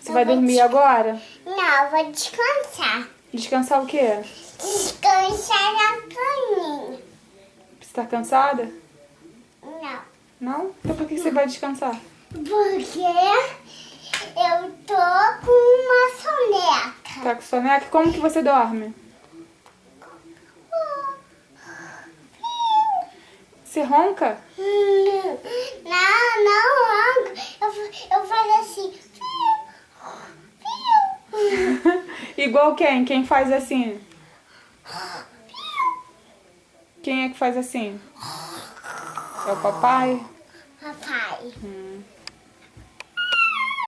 Você vai dormir agora? Não, vou descansar. Descansar o quê? Descansar na caminha. Você tá cansada? Não, Não? Então por que você vai descansar? porque eu tô com uma soneca. Tá com soneca? Como que você dorme? Você ronca? Não, não, eu faço assim. Igual quem? Quem faz assim? Quem é que faz assim? É o papai? Papai.